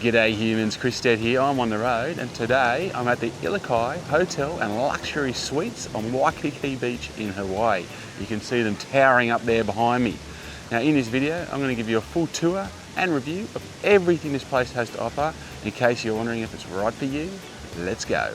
G'day humans, Chris Stead here. I'm on the road and today I'm at the Ilikai Hotel and Luxury Suites on Waikiki Beach in Hawaii. You can see them towering up there behind me. Now in this video I'm going to give you a full tour and review of everything this place has to offer. In case you're wondering if it's right for you, let's go.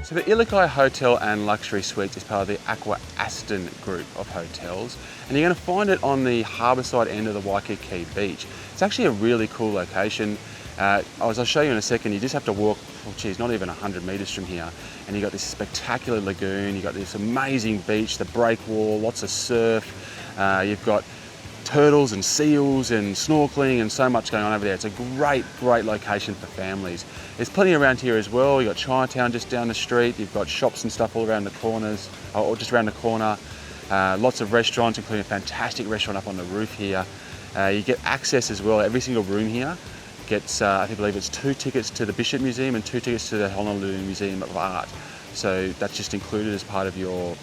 So the Ilikai Hotel and Luxury Suites is part of the Aqua Aston group of hotels, and you're going to find it on the harbour side end of the Waikiki Beach. It's actually a really cool location. As I'll show you in a second, you just have to walk, not even 100 metres from here, and you've got this spectacular lagoon, you've got this amazing beach, the break wall, lots of surf, you've got turtles and seals and snorkeling and so much going on over there. It's a great location for families. There's plenty around here as well. You've got Chinatown just down the street. You've got shops and stuff all around the corners, or just around the corner. Lots of restaurants, including a fantastic restaurant up on the roof here. You get access as well. Every single room here gets, I believe it's 2 tickets to the Bishop Museum and 2 tickets to the Honolulu Museum of Art. So that's just included as part of your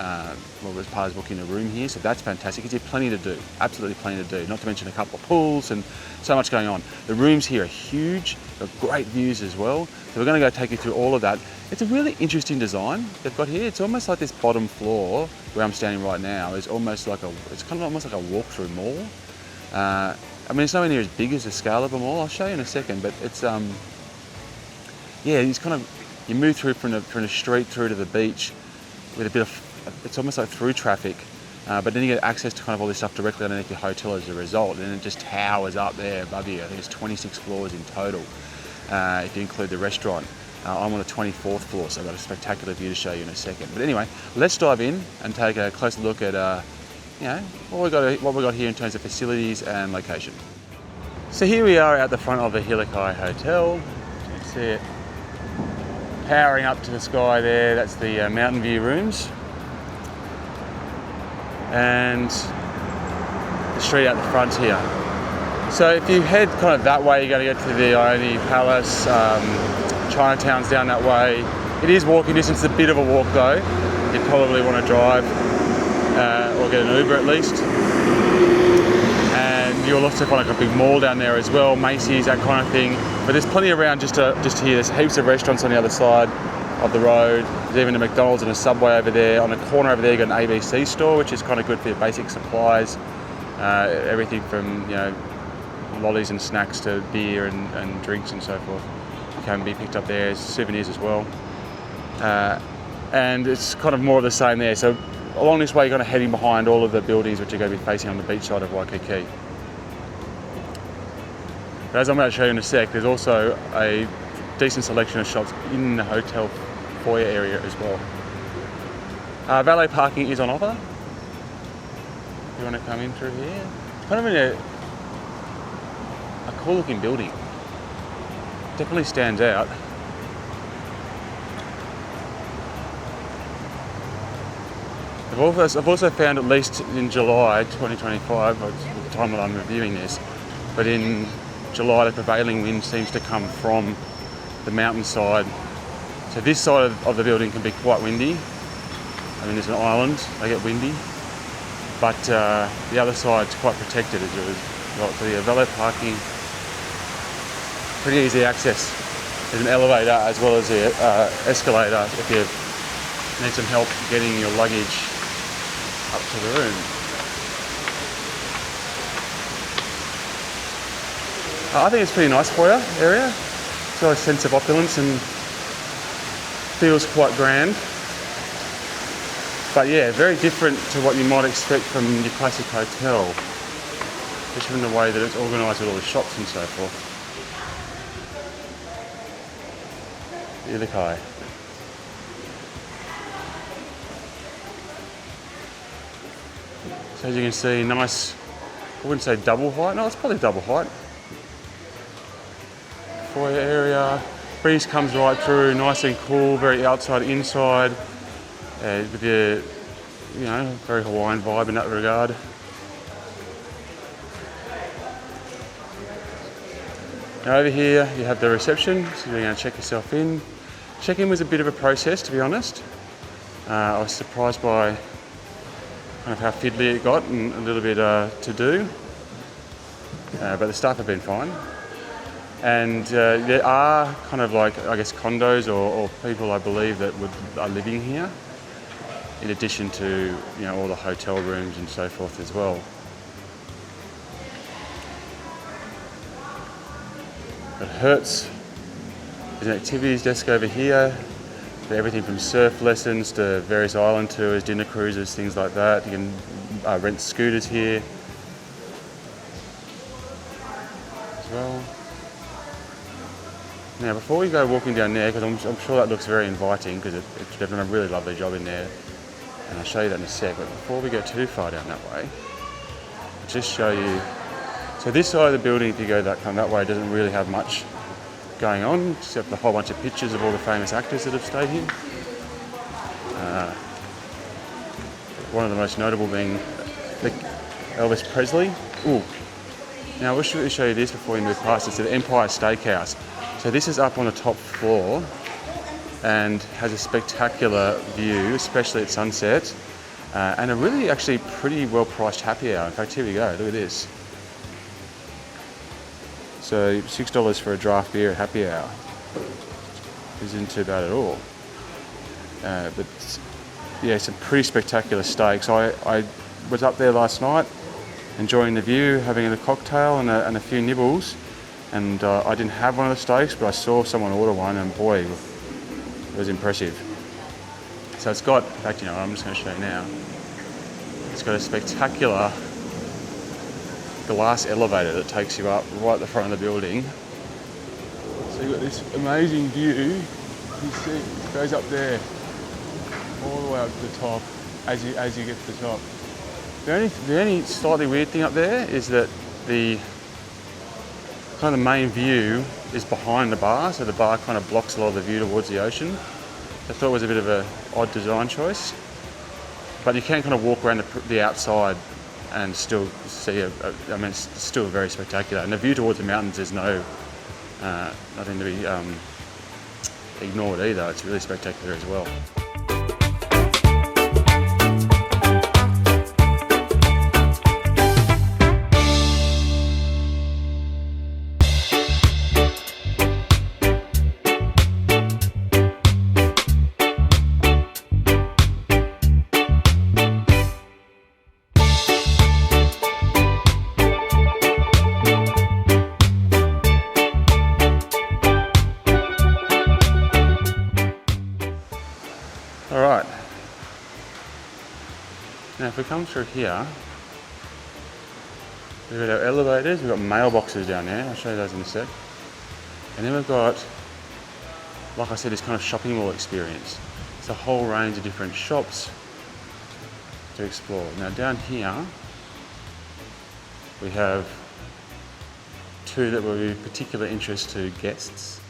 as part of booking a room here, so that's fantastic. Gives you plenty to do, absolutely plenty to do, not to mention a couple of pools and so much going on. The rooms here are huge, got great views as well, so we're going to go take you through all of that. It's a really interesting design they've got here. It's almost like this bottom floor where I'm standing right now is almost like it's kind of almost like a walk-through mall. I mean, it's nowhere near as big as the scale of a mall. I'll show you in a second, but it's yeah, you move through from the street through to the beach with a bit of, it's almost like through traffic, but then you get access to kind of all this stuff directly underneath your hotel as a result, and it just towers up there above you. I think it's 26 floors in total, if you include the restaurant. I'm on the 24th floor, so I've got a spectacular view to show you in a second. But anyway, let's dive in and take a closer look at what we got here in terms of facilities and location. So here we are at the front of the Ilikai Hotel. You can see it powering up to the sky there. That's the mountain view rooms. And the street out the front here. So if you head kind of that way, you're going to get to the Ione Palace. Chinatown's down that way. It is walking distance, a bit of a walk though. You'd probably want to drive or get an Uber at least. And you'll also find like a big mall down there as well, Macy's, that kind of thing. But there's plenty around just here. There's heaps of restaurants on the other side of the road. There's even a McDonald's and a Subway over there. On the corner over there you got an ABC store, which is kind of good for your basic supplies. Everything from lollies and snacks to beer and drinks and so forth can be picked up there as souvenirs as well. And it's kind of more of the same there. So along this way you're kind of heading behind all of the buildings which are going to be facing on the beach side of Waikiki. But as I'm about to show you in a sec, there's also a decent selection of shops in the hotel foyer area as well. Valet parking is on offer. You want to come in through here? It's kind of in a cool looking building. Definitely stands out. I've also found, at least in July 2025, the time that I'm reviewing this, but in July the prevailing wind seems to come from the mountainside. So this side of the building can be quite windy. I mean, there's an island, they get windy, but the other side's quite protected as a result. So the valet parking, pretty easy access. There's an elevator as well as the escalator if you need some help getting your luggage up to the room. I think it's pretty nice foyer area. It's got a sense of opulence and feels quite grand. But yeah, very different to what you might expect from your classic hotel, especially in the way that it's organised with all the shops and so forth. Ilikai. So as you can see, nice I wouldn't say double height. No, it's probably double height. Foyer area. Breeze comes right through, nice and cool, very outside, inside. With the, very Hawaiian vibe in that regard. Now over here you have the reception, so you're going to check yourself in. Check-in was a bit of a process, to be honest. I was surprised by kind of how fiddly it got and a little bit to do, but the staff have been fine. And there are kind of like, I guess, condos or people, I believe, that are living here, in addition to all the hotel rooms and so forth as well. It Hertz, there's an activities desk over here. Everything from surf lessons to various island tours, dinner cruises, things like that. You can rent scooters here as well. Now, before we go walking down there, because I'm sure that looks very inviting, because they've done a really lovely job in there, and I'll show you that in a sec, but before we go too far down that way, I'll just show you. So this side of the building, if you go that way, doesn't really have much going on, except a whole bunch of pictures of all the famous actors that have stayed here. One of the most notable being Elvis Presley. Ooh. Now, I wish to show you this before we move past. It's the Empire Steakhouse. So this is up on the top floor and has a spectacular view, especially at sunset, and a really actually pretty well priced happy hour. In fact, here we go, look at this. So $6 for a draft beer at happy hour isn't too bad at all. But yeah, some pretty spectacular steaks. I was up there last night, enjoying the view, having a cocktail and a few nibbles. And I didn't have one of the steaks, but I saw someone order one, and boy, it was impressive. So it's got, in fact, I'm just going to show you now. It's got a spectacular glass elevator that takes you up right at the front of the building. So you've got this amazing view. You see, it goes up there, all the way up to the top, as you get to the top. The only slightly weird thing up there is that the kind of the main view is behind the bar, so the bar kind of blocks a lot of the view towards the ocean. I thought it was a bit of an odd design choice, but you can kind of walk around the outside and still see it's still very spectacular. And the view towards the mountains, there's nothing to be ignored either. It's really spectacular as well. Alright, now if we come through here, we've got our elevators, we've got mailboxes down there, I'll show you those in a sec. And then we've got, like I said, this kind of shopping mall experience. It's a whole range of different shops to explore. Now down here, we have two that will be of particular interest to guests.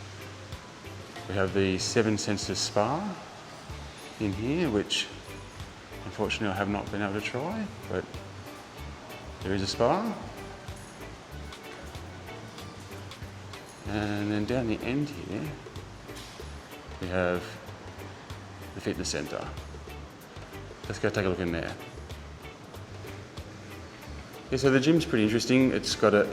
We have the Seven Senses Spa in here, which unfortunately I have not been able to try, but there is a spa. And then down the end here, we have the fitness centre. Let's go take a look in there. Yeah, so the gym's pretty interesting. It's got a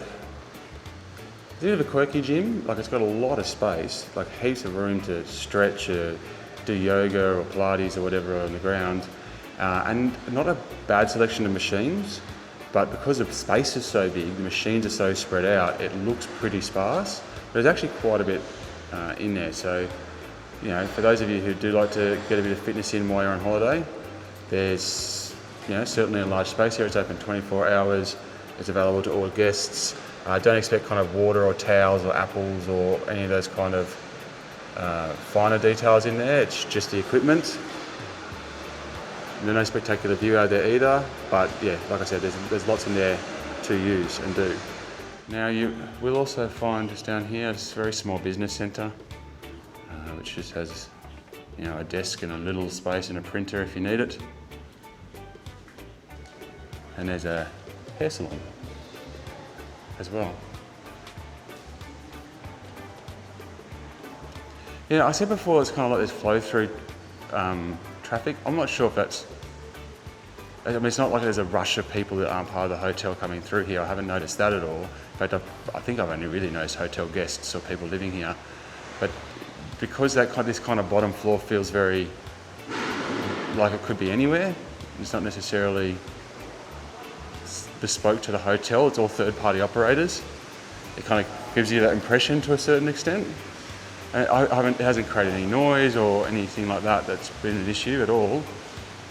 bit of a quirky gym, like it's got a lot of space, like heaps of room to stretch, do yoga or Pilates or whatever on the ground, and not a bad selection of machines, but because the space is so big, the machines are so spread out, it looks pretty sparse. There's actually quite a bit in there, so for those of you who do like to get a bit of fitness in while you're on holiday, there's certainly a large space here. It's open 24 hours, it's available to all guests. Don't expect kind of water or towels or apples or any of those kind of finer details in there. It's just the equipment. There's no spectacular view out there either, but yeah, like I said, there's lots in there to use and do. Now you will also find just down here, it's a very small business centre, which just has, you know, a desk and a little space and a printer if you need it. And there's a hair salon as well. Yeah, I said before it's kind of like this flow through traffic. I'm not sure if that's, I mean, it's not like there's a rush of people that aren't part of the hotel coming through here. I haven't noticed that at all. In fact, I think I've only really noticed hotel guests or people living here. But because this kind of bottom floor feels very like it could be anywhere, it's not necessarily bespoke to the hotel, it's all third-party operators. It kind of gives you that impression to a certain extent. And it hasn't created any noise or anything like that that's been an issue at all.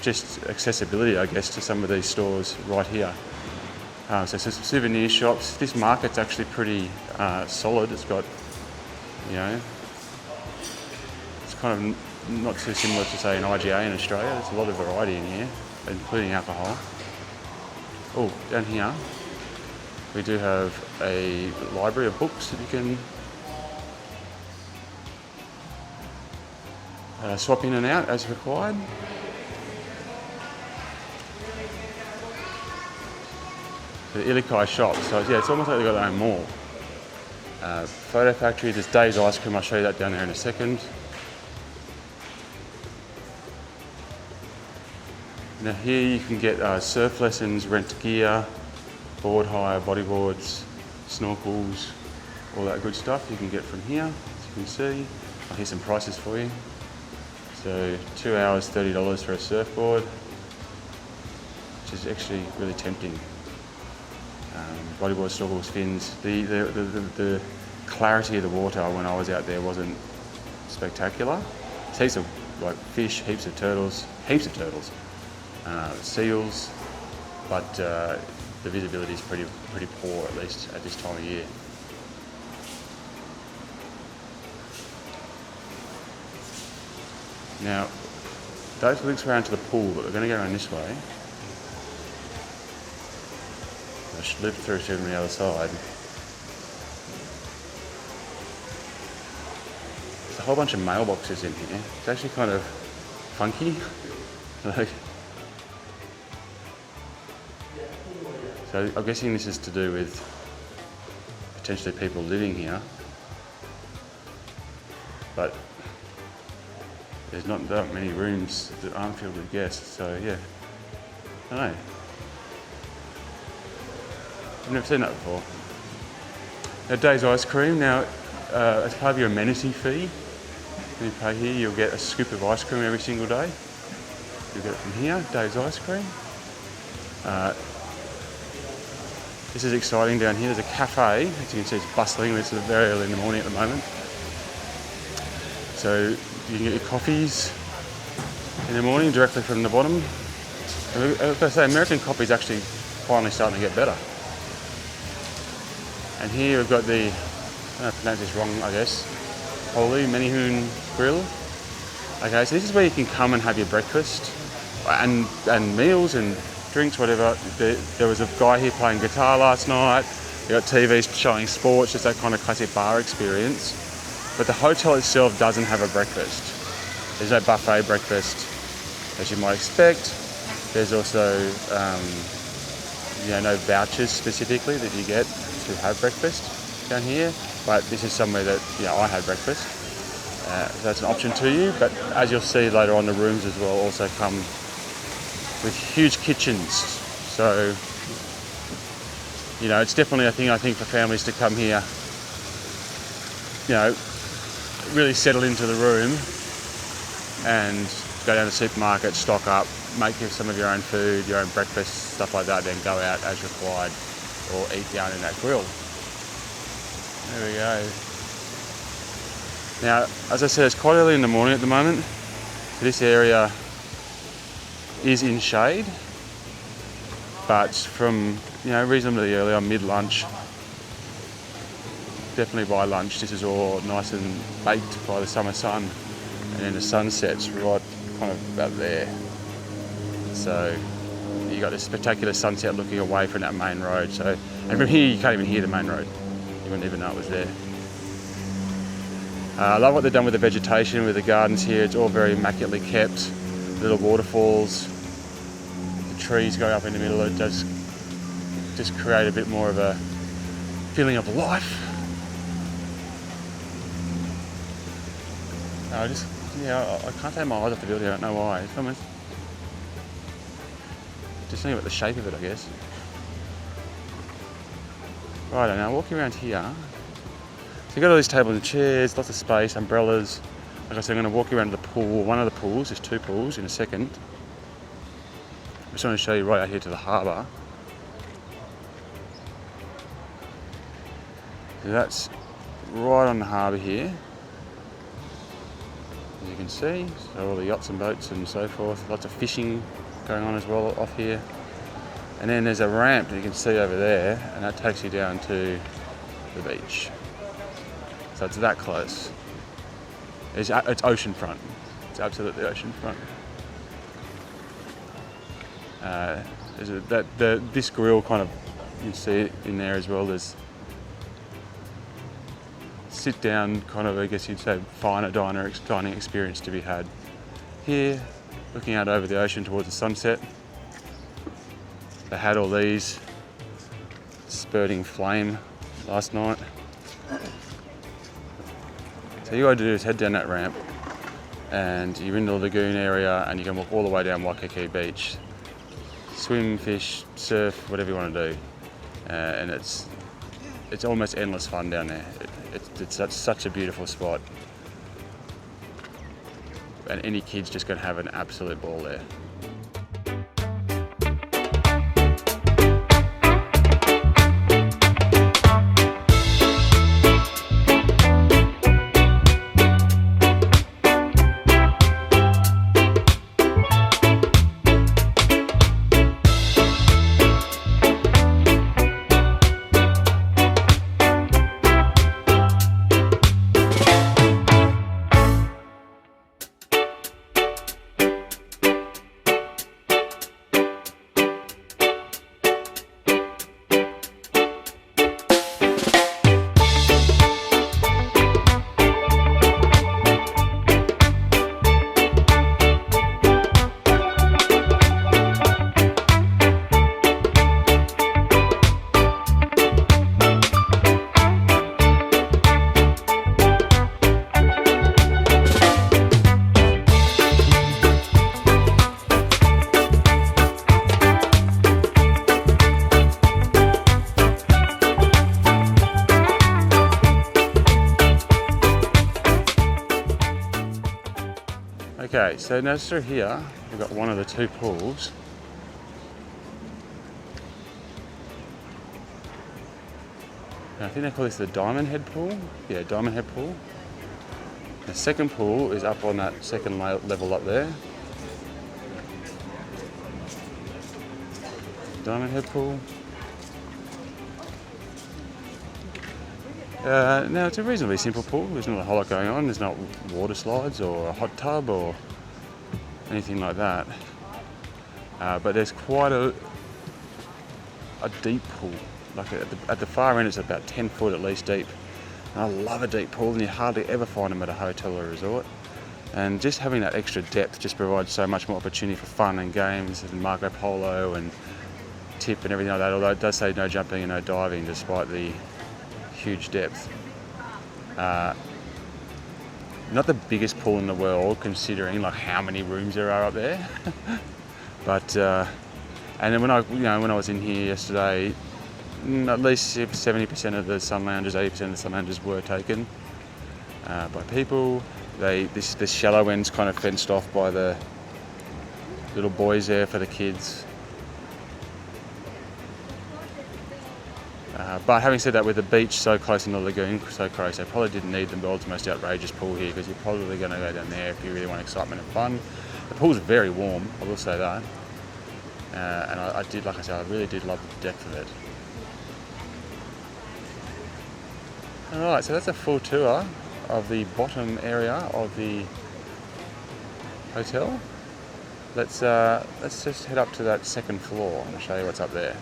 Just accessibility, I guess, to some of these stores right here. So some souvenir shops. This market's actually pretty solid. It's got, you know, it's kind of not too similar to, say, an IGA in Australia. There's a lot of variety in here, including alcohol. Oh, down here we do have a library of books that you can swap in and out as required. The Ilikai shop, so yeah, it's almost like they've got their own mall. Photo factory, there's Dave's ice cream, I'll show you that down there in a second. Now here you can get surf lessons, rent gear, board hire, bodyboards, snorkels, all that good stuff you can get from here, as you can see. I'll hear some prices for you. So 2 hours, $30 for a surfboard, which is actually really tempting. Bodyboard, snorkels, fins. The clarity of the water when I was out there wasn't spectacular. There's heaps of like fish, heaps of turtles, seals, but the visibility is pretty poor, at least at this time of year. Now, those links around to the pool, but we're going to go around this way. I should loop through to the other side. There's a whole bunch of mailboxes in here. It's actually kind of funky. So I'm guessing this is to do with potentially people living here, but there's not that many rooms that aren't filled with guests, so yeah, I don't know. I've never seen that before. Now, Dave's ice cream. Now, as part of your amenity fee, when you pay here, you'll get a scoop of ice cream every single day. You'll get it from here, Dave's ice cream. This is exciting down here. There's a cafe. As you can see, it's bustling. It's very early in the morning at the moment. So you can get your coffees in the morning directly from the bottom. As I say, American coffee is actually finally starting to get better. And here we've got the, I don't know if I pronounced this wrong, I guess, Menehune Grill. Okay, so this is where you can come and have your breakfast and meals and drinks, whatever. There was a guy here playing guitar last night. You got TVs showing sports, just that kind of classic bar experience. But the hotel itself doesn't have a breakfast. There's no buffet breakfast, as you might expect. There's also, no vouchers specifically that you get to have breakfast down here. But this is somewhere that, I had breakfast. So that's an option to you. But as you'll see later on, the rooms as well also come with huge kitchens. So, it's definitely a thing, I think, for families to come here, really settle into the room and go down to the supermarket, stock up, make some of your own food, your own breakfast, stuff like that, then go out as required or eat down in that grill. There we go. Now, as I said, it's quite early in the morning at the moment. So this area is in shade, but from reasonably early on, mid-lunch, definitely by lunch, this is all nice and baked by the summer sun, and then the sun sets right kind of about there. So You got this spectacular sunset looking away from that main road. So, and from here you can't even hear the main road. You wouldn't even know it was there. I love what they've done with the vegetation, with the gardens here. It's all very immaculately kept. Little waterfalls, the trees going up in the middle. It does just create a bit more of a feeling of life. I can't take my eyes off the building. I don't know why. It's almost just something about the shape of it, I guess. Right, now walking around here. So you've got all these tables and chairs, lots of space, umbrellas. Like I said, I'm going to walk you around to the pool, one of the pools. There's 2 pools in a second. I just want to show you right out here to the harbour. So that's right on the harbour here. As you can see, so all the yachts and boats and so forth. Lots of fishing going on as well off here. And then there's a ramp that you can see over there, and that takes you down to the beach. So it's that close. It's oceanfront. It's absolutely oceanfront. This grill kind of, you see it in there as well. There's sit down kind of, I guess you'd say, finer dining experience to be had. Here, looking out over the ocean towards the sunset. They had all these spurting flame last night. So you got to do is head down that ramp and you're in the lagoon area, and you can walk all the way down Waikiki Beach. Swim, fish, surf, whatever you want to do. And it's almost endless fun down there. It's such a beautiful spot. And any kid's just going to have an absolute ball there. Okay, so now through here, we've got one of the 2 pools. And I think they call this the Diamond Head pool. Yeah, Diamond Head pool. The second pool is up on that second level up there. Diamond Head pool. Now it's a reasonably simple pool. There's not a whole lot going on. There's not water slides or a hot tub or anything like that. But there's quite a deep pool. Like at the far end, it's about 10 foot at least deep. And I love a deep pool, and you hardly ever find them at a hotel or resort. And just having that extra depth just provides so much more opportunity for fun and games and Marco Polo and tip and everything like that. Although it does say no jumping and no diving, despite the huge depth. Not the biggest pool in the world, considering like how many rooms there are up there. But and then when I was in here yesterday, at least 70% of the sun lounges, 80% of the sun lounges were taken by people. This shallow end's kind of fenced off by the little boys there for the kids. But having said that, with the beach so close in the lagoon, so close, they probably didn't need the world's most outrageous pool here, because you're probably going to go down there if you really want excitement and fun. The pool's very warm, I will say that. And I did, like I said, I really did love the depth of it. Alright, so that's a full tour of the bottom area of the hotel. let's just head up to that second floor and I'll show you what's up there.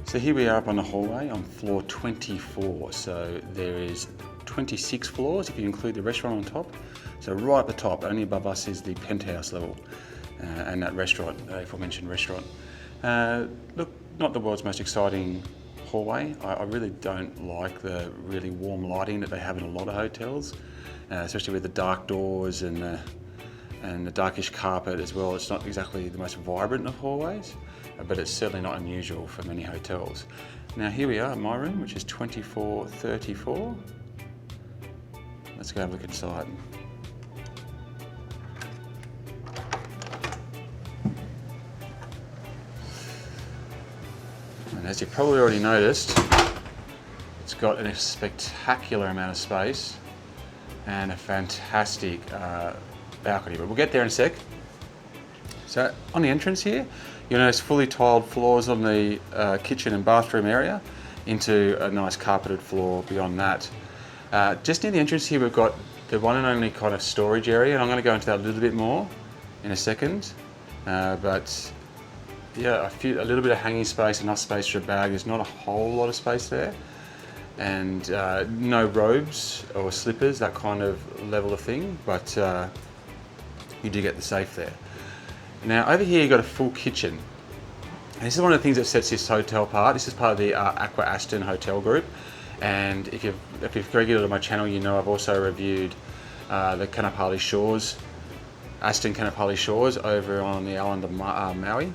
So here we are up on the hallway on floor 24. So there is 26 floors if you include the restaurant on top. So right at the top, only above us, is the penthouse level and that restaurant, aforementioned restaurant. Look, not the world's most exciting hallway. I really don't like the really warm lighting that they have in a lot of hotels, especially with the dark doors and the darkish carpet as well. It's not exactly the most vibrant of hallways, but it's certainly not unusual for many hotels. Now here we are in my room, which is 2434. Let's go have a look inside. And as you probably already noticed, it's got a spectacular amount of space and a fantastic balcony, but we'll get there in a sec. So on the entrance here, you'll notice fully tiled floors on the kitchen and bathroom area into a nice carpeted floor beyond that. Just near the entrance here, we've got the one and only kind of storage area, and I'm going to go into that a little bit more in a second. But yeah, a little bit of hanging space, enough space for a bag. There's not a whole lot of space there. And no robes or slippers, that kind of level of thing, but you do get the safe there. Now over here you've got a full kitchen. And this is one of the things that sets this hotel apart. This is part of the Aqua Aston Hotel Group, and if you've regular to my channel, you know I've also reviewed the Kanapali Shores, Aston Kanapali Shores over on the island of Maui.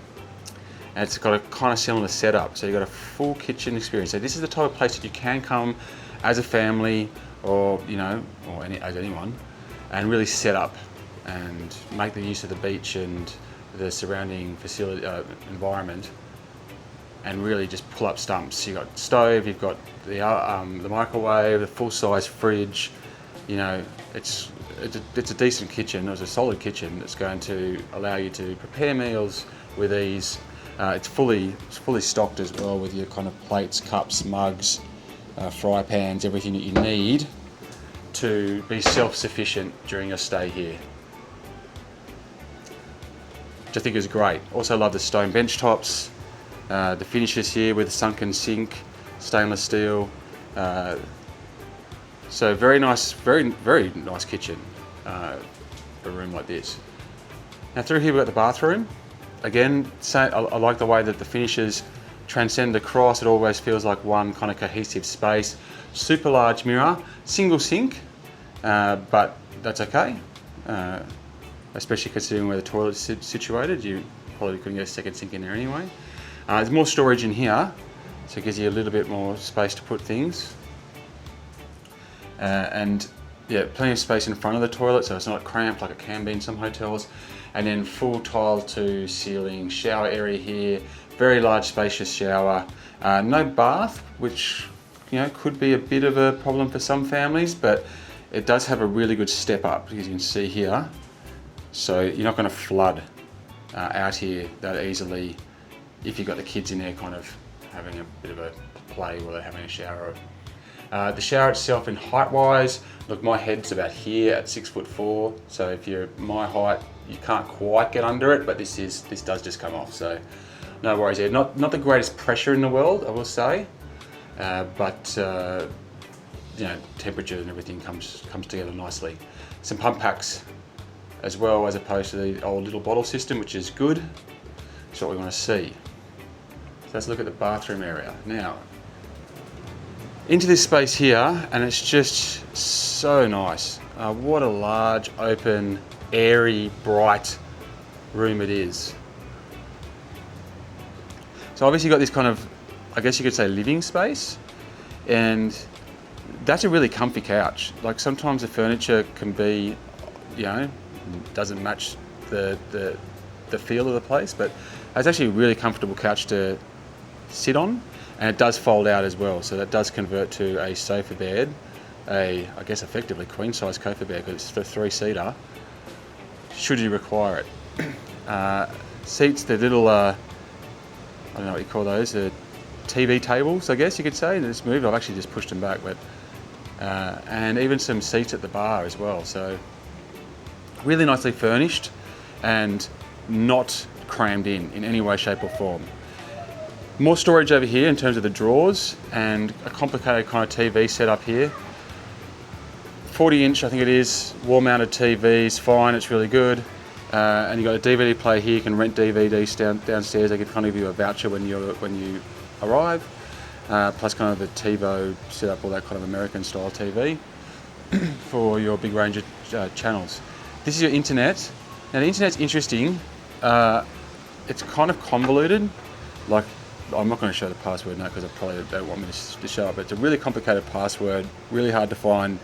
And it's got a kind of similar setup, so you've got a full kitchen experience. So this is the type of place that you can come as a family, or as anyone, and really set up and make the use of the beach and the surrounding facility environment, and really just pull up stumps. You've got stove, you've got the microwave, the full-size fridge. You know, it's a decent kitchen. It's a solid kitchen that's going to allow you to prepare meals with ease. It's fully stocked as well with your kind of plates, cups, mugs, fry pans, everything that you need to be self-sufficient during your stay here, which I think is great. Also love the stone bench tops, the finishes here with a sunken sink, stainless steel. So very nice, very nice kitchen for a room like this. Now through here we've got the bathroom. Again, I like the way that the finishes transcend across. It always feels like one kind of cohesive space. Super large mirror, single sink, but that's okay. Especially considering where the toilet's situated. You probably couldn't get a second sink in there anyway. There's more storage in here, so it gives you a little bit more space to put things. And yeah, plenty of space in front of the toilet, so it's not cramped like it can be in some hotels. And then full tile to ceiling shower area here, very large spacious shower. No bath, which could be a bit of a problem for some families, but it does have a really good step up, as you can see here. So you're not going to flood out here that easily if you've got the kids in there kind of having a bit of a play while they're having a shower. The shower itself, in height-wise, look, my head's about here at 6'4", so if you're my height, you can't quite get under it, but this does just come off, so no worries there. Not the greatest pressure in the world, I will say, but temperature and everything comes together nicely. Some pump packs as well, as opposed to the old little bottle system, which is good. That's what we want to see. So let's look at the bathroom area now. Into this space here, and it's just so nice. What a large, open, airy, bright room it is. So obviously you've got this kind of, I guess you could say, living space, and that's a really comfy couch. Like sometimes the furniture can be, doesn't match the feel of the place, but it's actually a really comfortable couch to sit on, and it does fold out as well, so that does convert to a sofa bed, I guess effectively queen size sofa bed, because it's for 3-seater should you require it. Seats, the little I don't know what you call those, the TV tables, I guess you could say. It's moved. I've actually just pushed them back, but and even some seats at the bar as well. So really nicely furnished and not crammed in any way, shape or form. More storage over here in terms of the drawers, and a complicated kind of TV setup here. 40-inch, I think it is, wall-mounted TV's fine. It's really good. And you've got a DVD player here. You can rent DVDs downstairs. They can kind of give you a voucher when you arrive. Plus kind of the TiVo setup, all that kind of American style TV for your big range of channels. This is your internet. Now the internet's interesting. It's kind of convoluted. Like, I'm not going to show the password now because I probably don't want me to show it, but it's a really complicated password, really hard to find.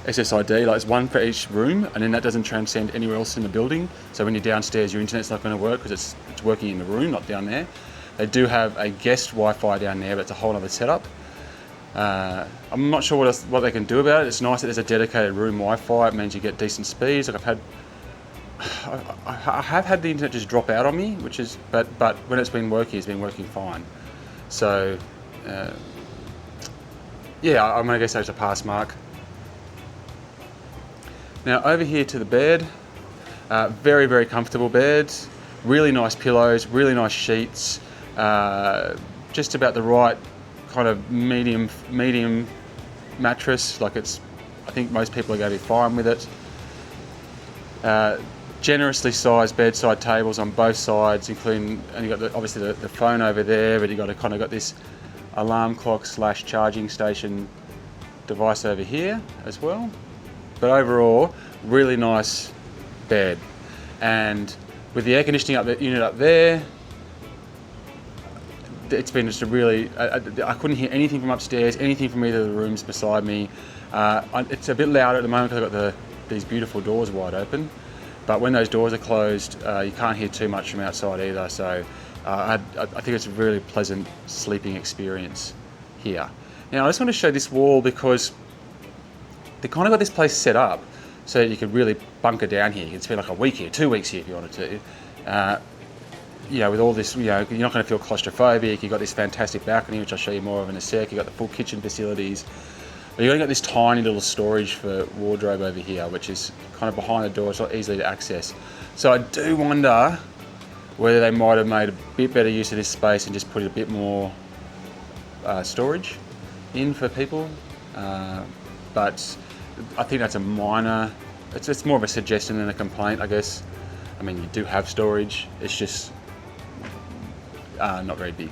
SSID, like it's one for each room, and then that doesn't transcend anywhere else in the building. So when you're downstairs, your internet's not going to work because it's working in the room, not down there. They do have a guest Wi-Fi down there, but it's a whole other setup. I'm not sure what they can do about it. It's nice that there's a dedicated room Wi-Fi. It means you get decent speeds. Like I have had the internet just drop out on me, which is, but when it's been working fine. So yeah, I'm going to guess that's a pass mark. Now over here to the bed, very, very comfortable bed, really nice pillows, really nice sheets, just about the right kind of medium mattress. Like it's, I think most people are going to be fine with it. Generously sized bedside tables on both sides, including, and you've got obviously the phone over there, but you've got kind of got this alarm clock / charging station device over here as well. But overall, really nice bed. And with the air conditioning unit up there, it's been just a really, I couldn't hear anything from upstairs, anything from either of the rooms beside me. It's a bit louder at the moment because I've got these beautiful doors wide open. But when those doors are closed, you can't hear too much from outside either. So I think it's a really pleasant sleeping experience here. Now I just want to show this wall because they kind of got this place set up so that you could really bunker down here. You can spend like a week here, 2 weeks here if you wanted to. You know, with all this, you know, you're not going to feel claustrophobic. You've got this fantastic balcony, which I'll show you more of in a sec. You've got the full kitchen facilities. But you've only got this tiny little storage for wardrobe over here, which is kind of behind the door. It's not easily to access. So I do wonder whether they might have made a bit better use of this space and just put a bit more storage in for people. But I think that's a minor, it's more of a suggestion than a complaint, I guess. I mean, you do have storage, it's just not very big.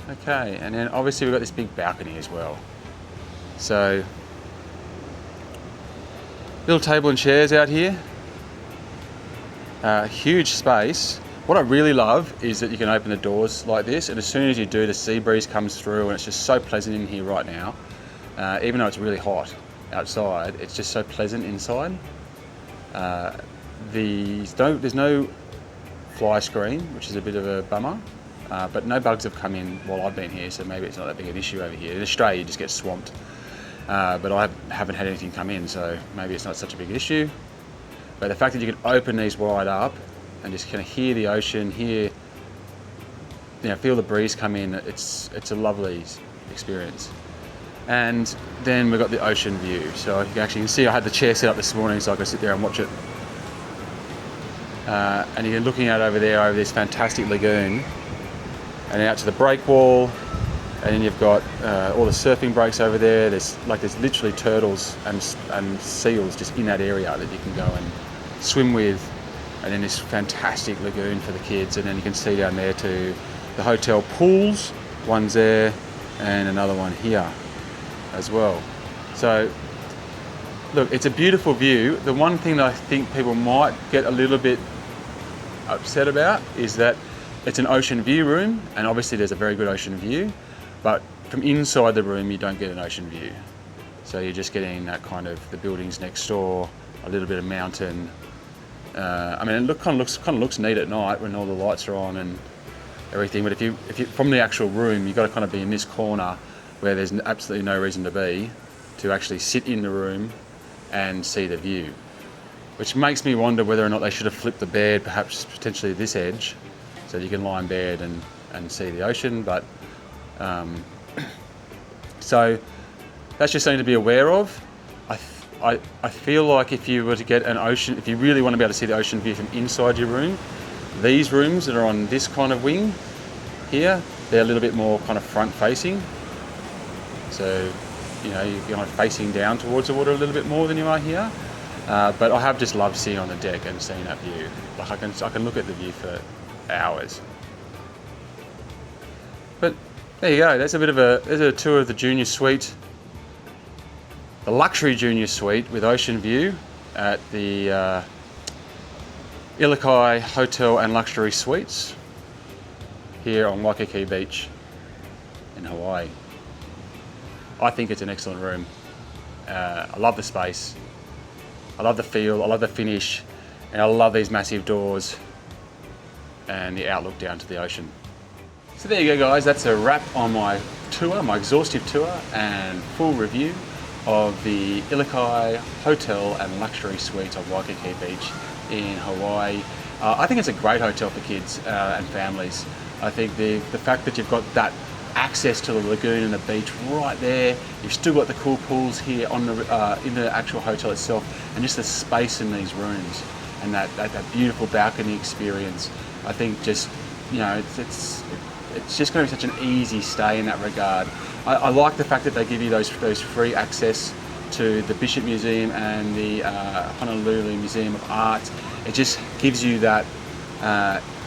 Okay, and then obviously we've got this big balcony as well. So, little table and chairs out here. Huge space. What I really love is that you can open the doors like this, and as soon as you do, the sea breeze comes through, and it's just so pleasant in here right now. Even though it's really hot outside, it's just so pleasant inside. There's no fly screen, which is a bit of a bummer, but no bugs have come in while I've been here, so maybe it's not that big an issue over here. In Australia, you just get swamped, but I haven't had anything come in, so maybe it's not such a big issue. But the fact that you can open these wide up and just kind of hear the ocean, feel the breeze come in, it's a lovely experience. And then we've got the ocean view. So you can actually see I had the chair set up this morning so I could sit there and watch it. And you're looking out over there over this fantastic lagoon, and out to the break wall, and then you've got all the surfing breaks over there. There's literally turtles and seals just in that area that you can go and swim with, and then this fantastic lagoon for the kids, and then you can see down there to the hotel pools. One's there and another one here as well. So look, it's a beautiful view. The one thing that I think people might get a little bit upset about is that it's an ocean view room, and obviously there's a very good ocean view, but from inside the room you don't get an ocean view. So you're just getting that kind of the buildings next door, a little bit of mountain. I mean, it kind of looks neat at night when all the lights are on and everything. But if you from the actual room, you've got to kind of be in this corner where there's absolutely no reason to be, to actually sit in the room and see the view. Which makes me wonder whether or not they should have flipped the bed, perhaps potentially this edge, so you can lie in bed and see the ocean. But so that's just something to be aware of. I feel like if you were to get an ocean, if you really want to be able to see the ocean view from inside your room, these rooms that are on this kind of wing here, they're a little bit more kind of front facing. So, you know, you're kind of facing down towards the water a little bit more than you are here. But I have just loved sitting on the deck and seeing that view. Like I can look at the view for hours. But there you go. There's a tour of the junior suite, the luxury junior suite with ocean view at the Ilikai Hotel and Luxury Suites here on Waikiki Beach in Hawaii. I think it's an excellent room. I love the space. I love the feel, I love the finish, and I love these massive doors and the outlook down to the ocean. So there you go, guys, that's a wrap on my tour, my exhaustive tour and full review of the Ilikai Hotel and Luxury Suites on Waikiki Beach in Hawaii. I think it's a great hotel for kids and families. I think the fact that you've got that access to the lagoon and the beach right there. You've still got the cool pools here on the in the actual hotel itself, and just the space in these rooms and that beautiful balcony experience. I think just, you know, it's just going to be such an easy stay in that regard. I like the fact that they give you those free access to the Bishop Museum and the Honolulu Museum of Art. It just gives you that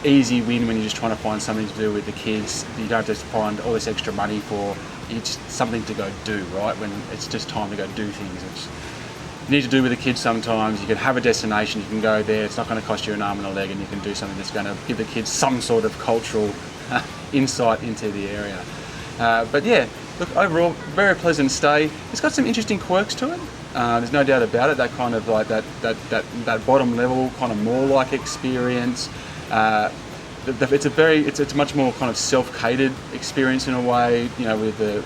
easy win when you're just trying to find something to do with the kids. You don't have to find all this extra money for, it's something to go do, right? When it's just time to go do things, which you need to do with the kids sometimes. You can have a destination, you can go there, it's not going to cost you an arm and a leg, and you can do something that's going to give the kids some sort of cultural insight into the area. But yeah, look, overall, very pleasant stay. It's got some interesting quirks to it. There's no doubt about it. That kind of like that bottom level kind of mall-like experience. It's a much more kind of self-catered experience in a way. You know, with that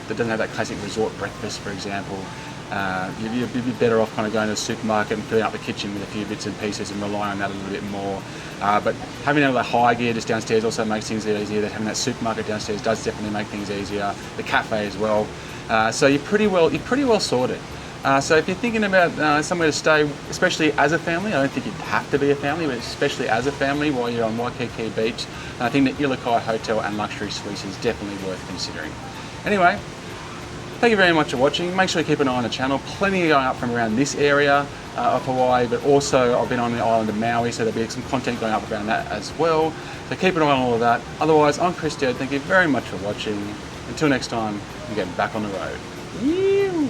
doesn't have that classic resort breakfast, for example. You'd be better off kind of going to the supermarket and filling up the kitchen with a few bits and pieces and relying on that a little bit more. But having all that high gear just downstairs also makes things easier. Having that supermarket downstairs does definitely make things easier. The cafe as well. So you're pretty well sorted. So if you're thinking about somewhere to stay, especially as a family, I don't think you'd have to be a family, but especially as a family while you're on Waikiki Beach, I think the Ilikai Hotel and Luxury Suites is definitely worth considering. Anyway, thank you very much for watching. Make sure you keep an eye on the channel. Plenty going up from around this area of Hawaii, but also I've been on the island of Maui, so there'll be some content going up around that as well. So keep an eye on all of that. Otherwise, I'm Chris Stead. Thank you very much for watching. Until next time, I'm getting back on the road. Yew!